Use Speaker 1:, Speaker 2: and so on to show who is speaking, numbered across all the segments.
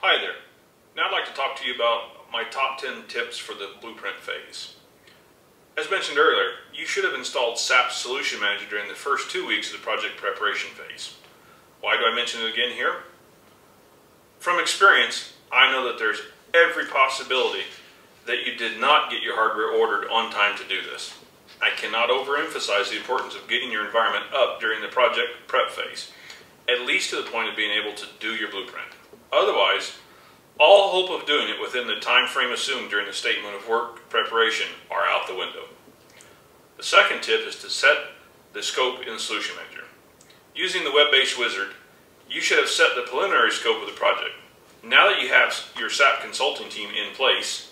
Speaker 1: Hi there. Now I'd like to talk to you about my top 10 tips for the blueprint phase. As mentioned earlier, you should have installed SAP Solution Manager during the first 2 weeks of the project preparation phase. Why do I mention it again here? From experience, I know that there's every possibility that you did not get your hardware ordered on time to do this. I cannot overemphasize the importance of getting your environment up during the project prep phase, at least to the point of being able to do your blueprint. Otherwise, all hope of doing it within the time frame assumed during the statement of work preparation are out the window. The second tip is to set the scope in the Solution Manager. Using the web-based wizard, you should have set the preliminary scope of the project. Now that you have your SAP consulting team in place,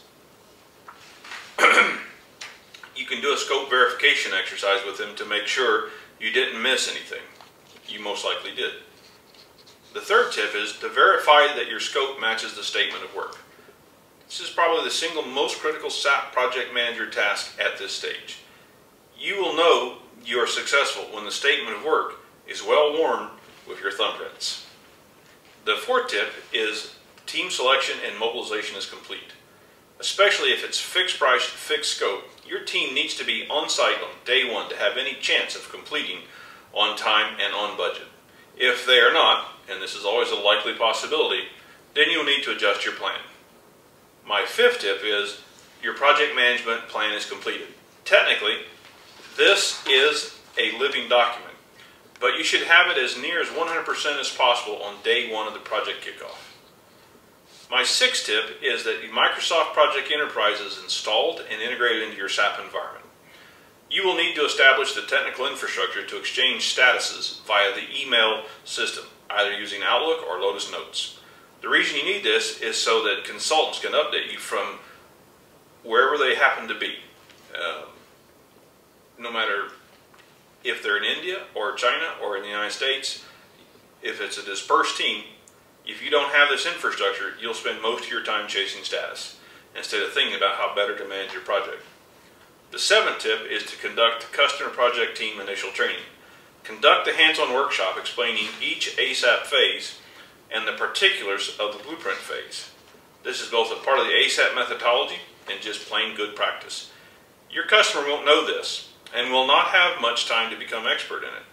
Speaker 1: you can do a scope verification exercise with them to make sure you didn't miss anything. You most likely did. The third tip is to verify that your scope matches the statement of work. This is probably the single most critical SAP project manager task at this stage. You will know you are successful when the statement of work is well worn with your thumbprints. The fourth tip is team selection and mobilization is complete. Especially if it's fixed price, fixed scope, your team needs to be on site on day one to have any chance of completing on time and on budget. If they are not, and this is always a likely possibility, then you'll need to adjust your plan. My fifth tip is your project management plan is completed. Technically, this is a living document, but you should have it as near as 100% as possible on day one of the project kickoff. My sixth tip is that Microsoft Project Enterprise is installed and integrated into your SAP environment. You will need to establish the technical infrastructure to exchange statuses via the email system, either using Outlook or Lotus Notes. The reason you need this is so that consultants can update you from wherever they happen to be. No matter if they're in India or China or in the United States, if it's a dispersed team, if you don't have this infrastructure, you'll spend most of your time chasing status instead of thinking about how better to manage your project. The seventh tip is to conduct customer project team initial training. Conduct a hands-on workshop explaining each ASAP phase and the particulars of the blueprint phase. This is both a part of the ASAP methodology and just plain good practice. Your customer won't know this and will not have much time to become expert in it.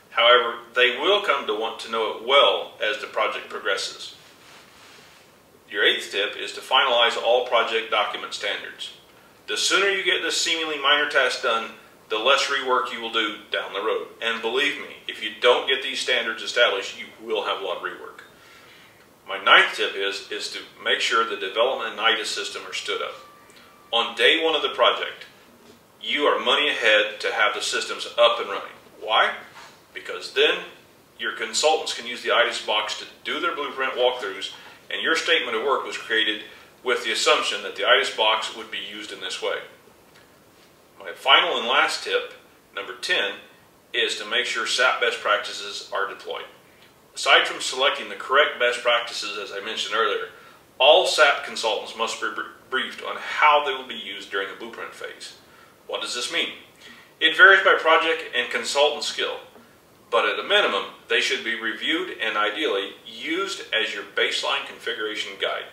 Speaker 1: However, they will come to want to know it well as the project progresses. Your eighth tip is to finalize all project document standards. The sooner you get this seemingly minor task done, the less rework you will do down the road. And believe me, if you don't get these standards established, you will have a lot of rework. My ninth tip is to make sure the development and IDA system are stood up. On day one of the project, you are money ahead to have the systems up and running. Why? Because then your consultants can use the IDIS box to do their blueprint walkthroughs, and your statement of work was created with the assumption that the IDIS box would be used in this way. My final and last tip, number 10, is to make sure SAP best practices are deployed. Aside from selecting the correct best practices, as I mentioned earlier, all SAP consultants must be briefed on how they will be used during the blueprint phase. What does this mean? It varies by project and consultant skill, but at a minimum, they should be reviewed and ideally used as your baseline configuration guide.